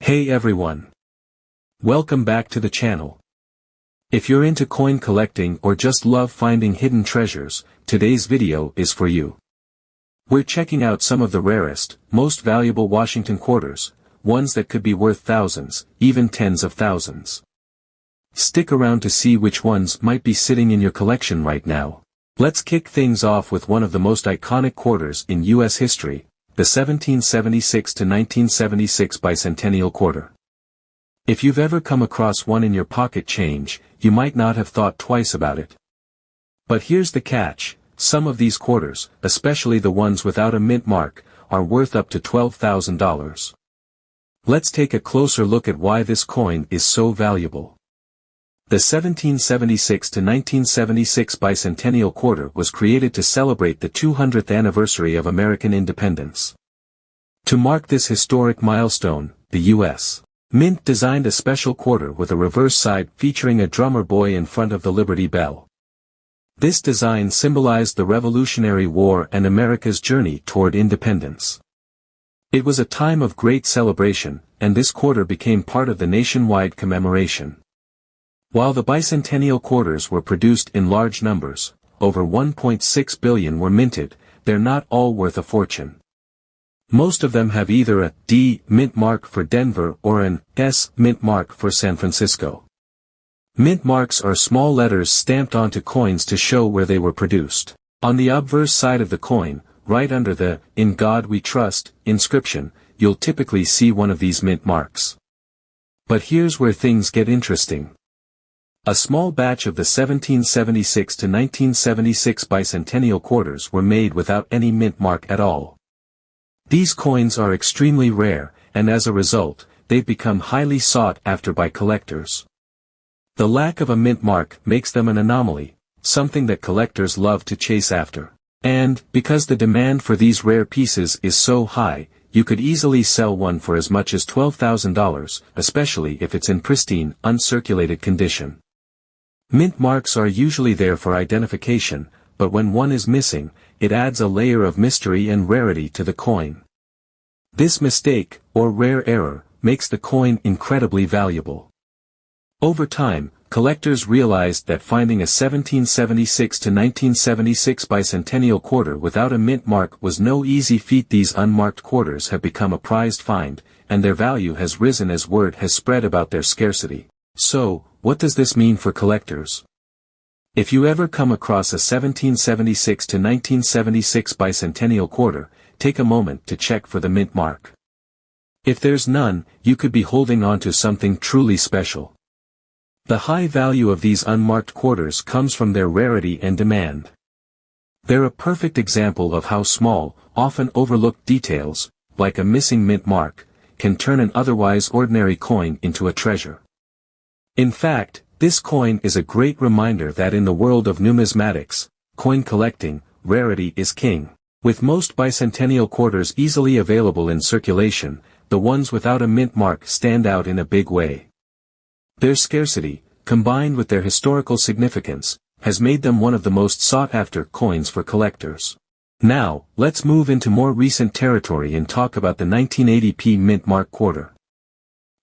Hey everyone! Welcome back to the channel. If you're into coin collecting or just love finding hidden treasures, today's video is for you. We're checking out some of the rarest, most valuable Washington quarters, ones that could be worth thousands, even tens of thousands. Stick around to see which ones might be sitting in your collection right now. Let's kick things off with one of the most iconic quarters in U.S. history, the 1776 to 1976 bicentennial quarter. If you've ever come across one in your pocket change, you might not have thought twice about it. But here's the catch, some of these quarters, especially the ones without a mint mark, are worth up to $12,000. Let's take a closer look at why this coin is so valuable. The 1776 to 1976 bicentennial quarter was created to celebrate the 200th anniversary of American independence. To mark this historic milestone, the U.S. Mint designed a special quarter with a reverse side featuring a drummer boy in front of the Liberty Bell. This design symbolized the Revolutionary War and America's journey toward independence. It was a time of great celebration, and this quarter became part of the nationwide commemoration. While the bicentennial quarters were produced in large numbers, over 1.6 billion were minted, they're not all worth a fortune. Most of them have either a D mint mark for Denver or an S mint mark for San Francisco. Mint marks are small letters stamped onto coins to show where they were produced. On the obverse side of the coin, right under the "In God We Trust" inscription, you'll typically see one of these mint marks. But here's where things get interesting. A small batch of the 1776 to 1976 bicentennial quarters were made without any mint mark at all. These coins are extremely rare, and as a result, they've become highly sought after by collectors. The lack of a mint mark makes them an anomaly, something that collectors love to chase after. And, because the demand for these rare pieces is so high, you could easily sell one for as much as $12,000, especially if it's in pristine, uncirculated condition. Mint marks are usually there for identification, but when one is missing, it adds a layer of mystery and rarity to the coin. This mistake, or rare error, makes the coin incredibly valuable. Over time, collectors realized that finding a 1776 to 1976 bicentennial quarter without a mint mark was no easy feat. These unmarked quarters have become a prized find, and their value has risen as word has spread about their scarcity. So, what does this mean for collectors? If you ever come across a 1776 to 1976 bicentennial quarter, take a moment to check for the mint mark. If there's none, you could be holding on to something truly special. The high value of these unmarked quarters comes from their rarity and demand. They're a perfect example of how small, often overlooked details, like a missing mint mark, can turn an otherwise ordinary coin into a treasure. In fact, this coin is a great reminder that in the world of numismatics, coin collecting, rarity is king. With most bicentennial quarters easily available in circulation, the ones without a mint mark stand out in a big way. Their scarcity, combined with their historical significance, has made them one of the most sought-after coins for collectors. Now, let's move into more recent territory and talk about the 1980p mint mark quarter.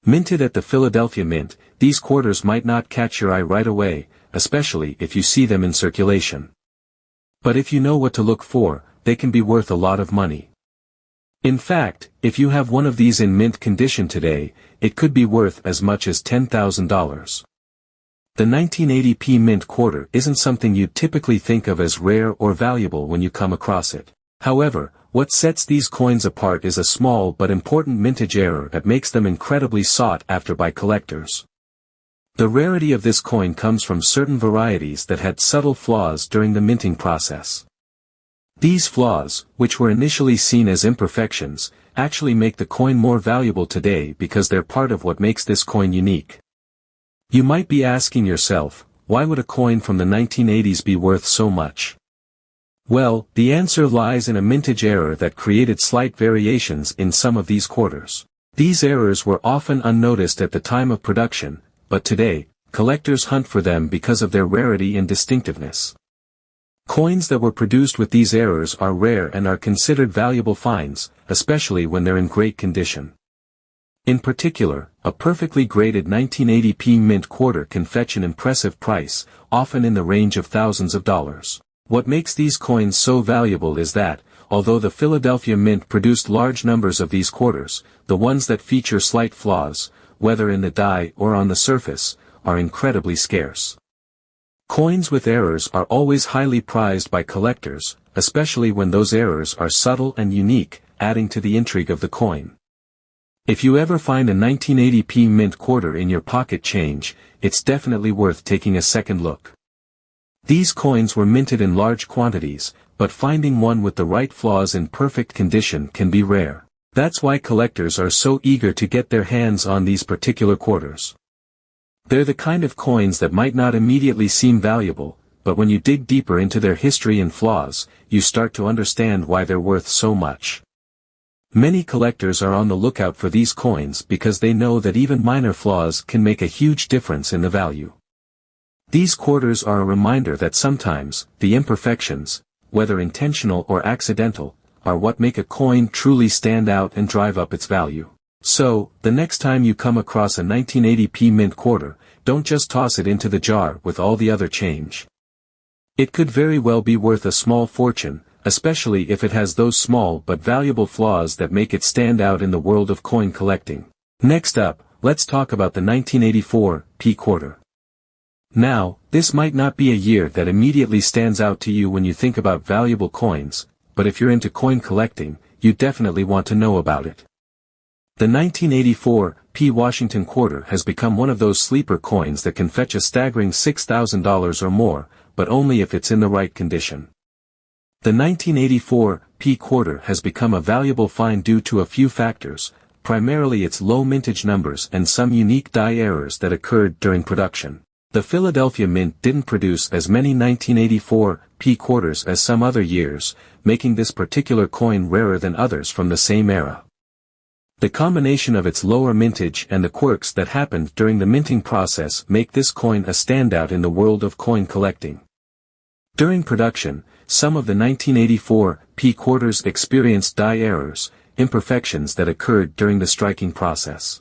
Minted at the Philadelphia Mint, these quarters might not catch your eye right away, especially if you see them in circulation. But if you know what to look for, they can be worth a lot of money. In fact, if you have one of these in mint condition today, it could be worth as much as $10,000. The 1980p mint quarter isn't something you'd typically think of as rare or valuable when you come across it. However, what sets these coins apart is a small but important mintage error that makes them incredibly sought after by collectors. The rarity of this coin comes from certain varieties that had subtle flaws during the minting process. These flaws, which were initially seen as imperfections, actually make the coin more valuable today because they're part of what makes this coin unique. You might be asking yourself, why would a coin from the 1980s be worth so much? Well, the answer lies in a mintage error that created slight variations in some of these quarters. These errors were often unnoticed at the time of production, but today, collectors hunt for them because of their rarity and distinctiveness. Coins that were produced with these errors are rare and are considered valuable finds, especially when they're in great condition. In particular, a perfectly graded 1980p mint quarter can fetch an impressive price, often in the range of thousands of dollars. What makes these coins so valuable is that, although the Philadelphia Mint produced large numbers of these quarters, the ones that feature slight flaws, whether in the die or on the surface, are incredibly scarce. Coins with errors are always highly prized by collectors, especially when those errors are subtle and unique, adding to the intrigue of the coin. If you ever find a 1980p mint quarter in your pocket change, it's definitely worth taking a second look. These coins were minted in large quantities, but finding one with the right flaws in perfect condition can be rare. That's why collectors are so eager to get their hands on these particular quarters. They're the kind of coins that might not immediately seem valuable, but when you dig deeper into their history and flaws, you start to understand why they're worth so much. Many collectors are on the lookout for these coins because they know that even minor flaws can make a huge difference in the value. These quarters are a reminder that sometimes, the imperfections, whether intentional or accidental, are what make a coin truly stand out and drive up its value. So, the next time you come across a 1980p mint quarter, don't just toss it into the jar with all the other change. It could very well be worth a small fortune, especially if it has those small but valuable flaws that make it stand out in the world of coin collecting. Next up, let's talk about the 1984p quarter. Now, this might not be a year that immediately stands out to you when you think about valuable coins, but if you're into coin collecting, you definitely want to know about it. The 1984p Washington quarter has become one of those sleeper coins that can fetch a staggering $6,000 or more, but only if it's in the right condition. The 1984p quarter has become a valuable find due to a few factors, primarily its low mintage numbers and some unique die errors that occurred during production. The Philadelphia Mint didn't produce as many 1984p quarters as some other years, making this particular coin rarer than others from the same era. The combination of its lower mintage and the quirks that happened during the minting process make this coin a standout in the world of coin collecting. During production, some of the 1984p quarters experienced die errors, imperfections that occurred during the striking process.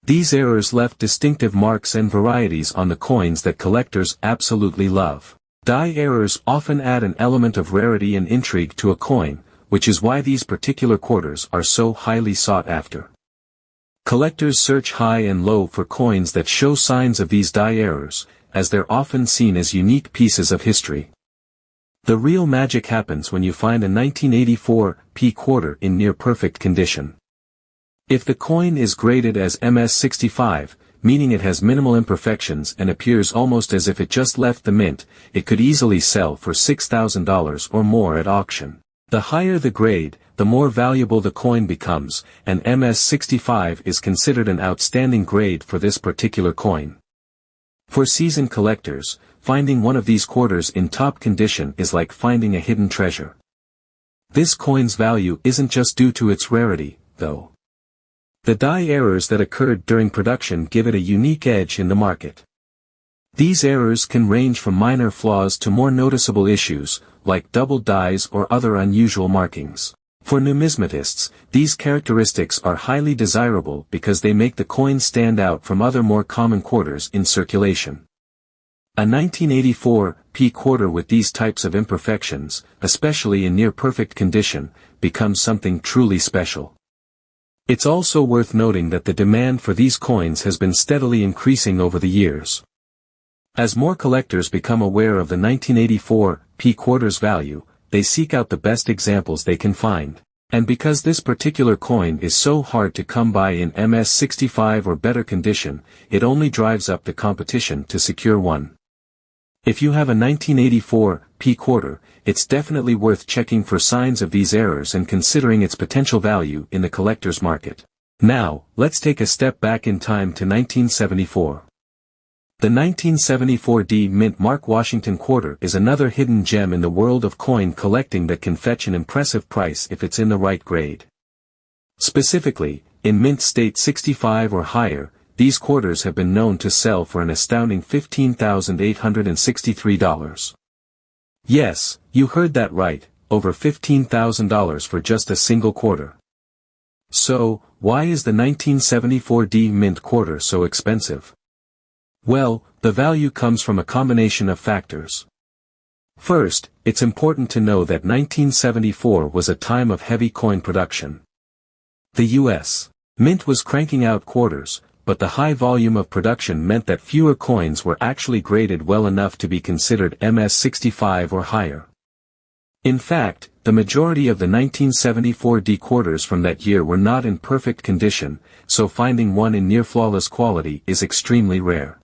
These errors left distinctive marks and varieties on the coins that collectors absolutely love. Die errors often add an element of rarity and intrigue to a coin, which is why these particular quarters are so highly sought after. Collectors search high and low for coins that show signs of these die errors, as they're often seen as unique pieces of history. The real magic happens when you find a 1984p quarter in near-perfect condition. If the coin is graded as MS65, meaning it has minimal imperfections and appears almost as if it just left the mint, it could easily sell for $6,000 or more at auction. The higher the grade, the more valuable the coin becomes, and MS65 is considered an outstanding grade for this particular coin. For seasoned collectors, finding one of these quarters in top condition is like finding a hidden treasure. This coin's value isn't just due to its rarity, though. The die errors that occurred during production give it a unique edge in the market. These errors can range from minor flaws to more noticeable issues, like double dies or other unusual markings. For numismatists, these characteristics are highly desirable because they make the coin stand out from other more common quarters in circulation. A 1984p quarter with these types of imperfections, especially in near-perfect condition, becomes something truly special. It's also worth noting that the demand for these coins has been steadily increasing over the years. As more collectors become aware of the 1984p quarter's value, they seek out the best examples they can find. And because this particular coin is so hard to come by in MS65 or better condition, it only drives up the competition to secure one. If you have a 1984p quarter, it's definitely worth checking for signs of these errors and considering its potential value in the collector's market. Now, let's take a step back in time to 1974. The 1974D Mint Mark Washington quarter is another hidden gem in the world of coin collecting that can fetch an impressive price if it's in the right grade. Specifically, in mint state 65 or higher, these quarters have been known to sell for an astounding $15,863. Yes, you heard that right, over $15,000 for just a single quarter. So, why is the 1974D mint quarter so expensive? Well, the value comes from a combination of factors. First, it's important to know that 1974 was a time of heavy coin production. The U.S. Mint was cranking out quarters, but the high volume of production meant that fewer coins were actually graded well enough to be considered MS-65 or higher. In fact, the majority of the 1974D quarters from that year were not in perfect condition, so finding one in near-flawless quality is extremely rare.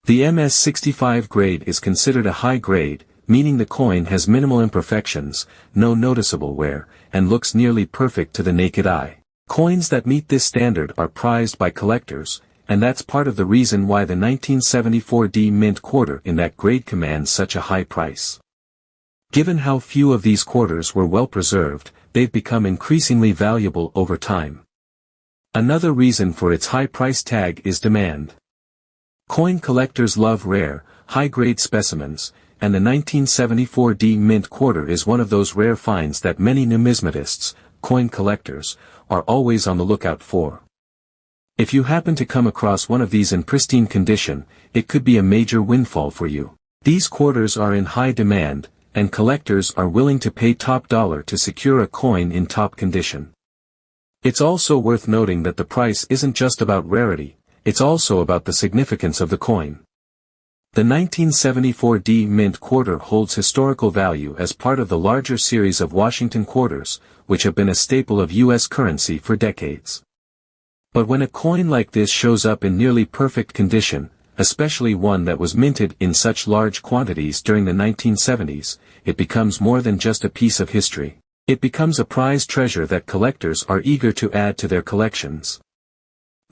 The MS-65 grade is considered a high grade, meaning the coin has minimal imperfections, no noticeable wear, and looks nearly perfect to the naked eye. Coins that meet this standard are prized by collectors, and that's part of the reason why the 1974D mint quarter in that grade commands such a high price. Given how few of these quarters were well preserved, they've become increasingly valuable over time. Another reason for its high price tag is demand. Coin collectors love rare, high-grade specimens, and the 1974D mint quarter is one of those rare finds that many numismatists, coin collectors, are always on the lookout for. If you happen to come across one of these in pristine condition, it could be a major windfall for you. These quarters are in high demand, and collectors are willing to pay top dollar to secure a coin in top condition. It's also worth noting that the price isn't just about rarity, it's also about the significance of the coin. The 1974D mint quarter holds historical value as part of the larger series of Washington quarters, which have been a staple of U.S. currency for decades. But when a coin like this shows up in nearly perfect condition, especially one that was minted in such large quantities during the 1970s, it becomes more than just a piece of history. It becomes a prized treasure that collectors are eager to add to their collections.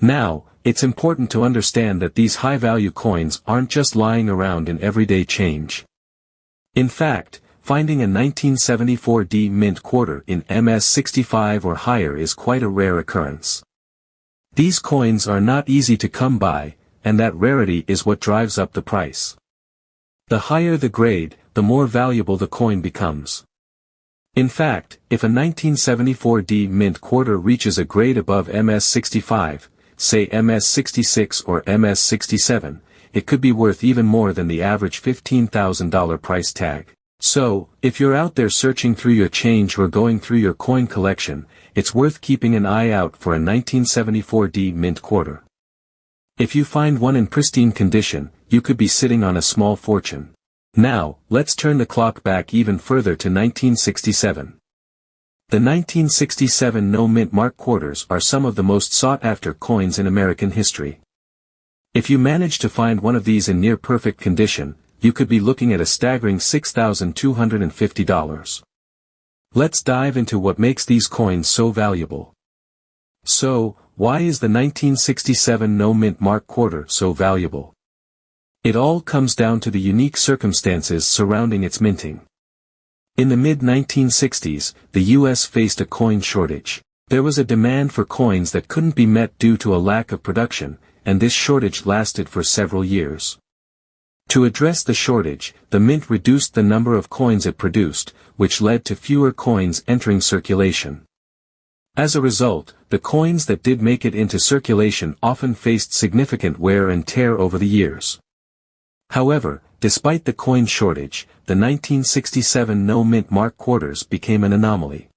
Now, it's important to understand that these high-value coins aren't just lying around in everyday change. In fact, finding a 1974D mint quarter in MS-65 or higher is quite a rare occurrence. These coins are not easy to come by, and that rarity is what drives up the price. The higher the grade, the more valuable the coin becomes. In fact, if a 1974D mint quarter reaches a grade above MS-65, say MS-66 or MS-67, it could be worth even more than the average $15,000 price tag. So, if you're out there searching through your change or going through your coin collection, it's worth keeping an eye out for a 1974D mint quarter. If you find one in pristine condition, you could be sitting on a small fortune. Now, let's turn the clock back even further to 1967. The 1967 no-mint mark quarters are some of the most sought-after coins in American history. If you manage to find one of these in near-perfect condition, you could be looking at a staggering $6,250. Let's dive into what makes these coins so valuable. So, why is the 1967 no-mint mark quarter so valuable? It all comes down to the unique circumstances surrounding its minting. In the mid-1960s, the U.S. faced a coin shortage. There was a demand for coins that couldn't be met due to a lack of production, and this shortage lasted for several years. To address the shortage, the mint reduced the number of coins it produced, which led to fewer coins entering circulation. As a result, the coins that did make it into circulation often faced significant wear and tear over the years. However, despite the coin shortage, the 1967 no-mint mark quarters became an anomaly.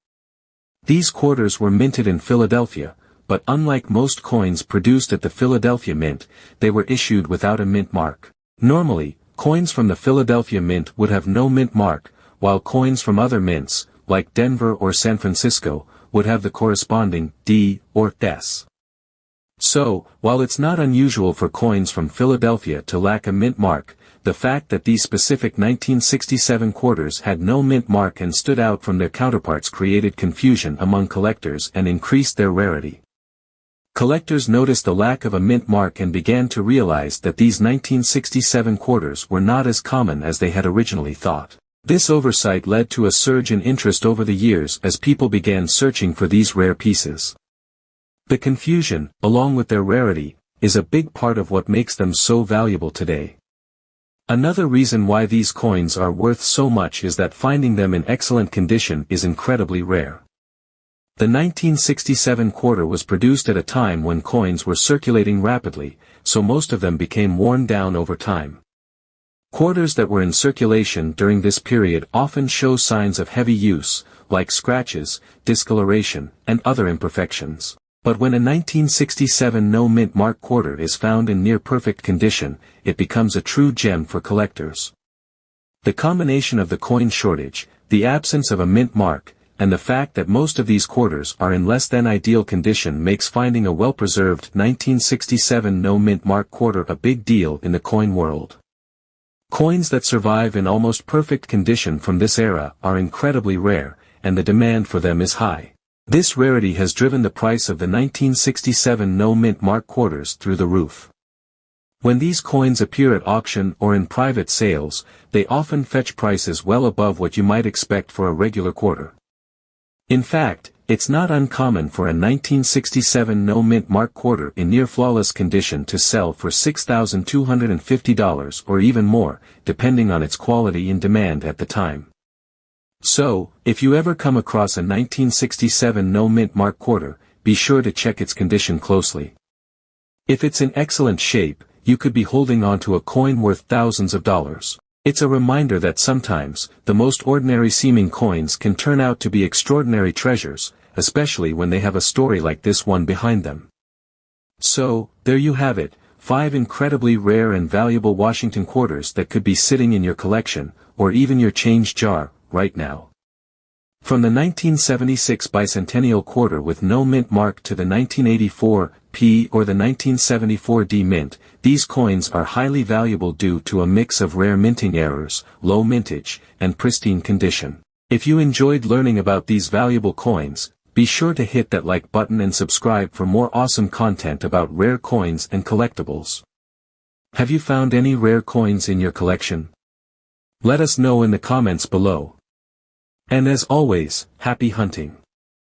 These quarters were minted in Philadelphia, but unlike most coins produced at the Philadelphia Mint, they were issued without a mint mark. Normally, coins from the Philadelphia Mint would have no mint mark, while coins from other mints, like Denver or San Francisco, would have the corresponding D or S. So, while it's not unusual for coins from Philadelphia to lack a mint mark, the fact that these specific 1967 quarters had no mint mark and stood out from their counterparts created confusion among collectors and increased their rarity. Collectors noticed the lack of a mint mark and began to realize that these 1967 quarters were not as common as they had originally thought. This oversight led to a surge in interest over the years as people began searching for these rare pieces. The confusion, along with their rarity, is a big part of what makes them so valuable today. Another reason why these coins are worth so much is that finding them in excellent condition is incredibly rare. The 1967 quarter was produced at a time when coins were circulating rapidly, so most of them became worn down over time. Quarters that were in circulation during this period often show signs of heavy use, like scratches, discoloration, and other imperfections. But when a 1967 no-mint mark quarter is found in near-perfect condition, it becomes a true gem for collectors. The combination of the coin shortage, the absence of a mint mark, and the fact that most of these quarters are in less than ideal condition makes finding a well-preserved 1967 no-mint mark quarter a big deal in the coin world. Coins that survive in almost perfect condition from this era are incredibly rare, and the demand for them is high. This rarity has driven the price of the 1967 no-mint mark quarters through the roof. When these coins appear at auction or in private sales, they often fetch prices well above what you might expect for a regular quarter. In fact, it's not uncommon for a 1967 no-mint mark quarter in near-flawless condition to sell for $6,250 or even more, depending on its quality and demand at the time. So, if you ever come across a 1967 no-mint mark quarter, be sure to check its condition closely. If it's in excellent shape, you could be holding on to a coin worth thousands of dollars. It's a reminder that sometimes, the most ordinary-seeming coins can turn out to be extraordinary treasures, especially when they have a story like this one behind them. So, there you have it, 5 incredibly rare and valuable Washington quarters that could be sitting in your collection, or even your change jar, right now. From the 1976 bicentennial quarter with no mint mark to the 1984 P or the 1974 D mint, these coins are highly valuable due to a mix of rare minting errors, low mintage, and pristine condition. If you enjoyed learning about these valuable coins, be sure to hit that like button and subscribe for more awesome content about rare coins and collectibles. Have you found any rare coins in your collection? Let us know in the comments below. And as always, happy hunting!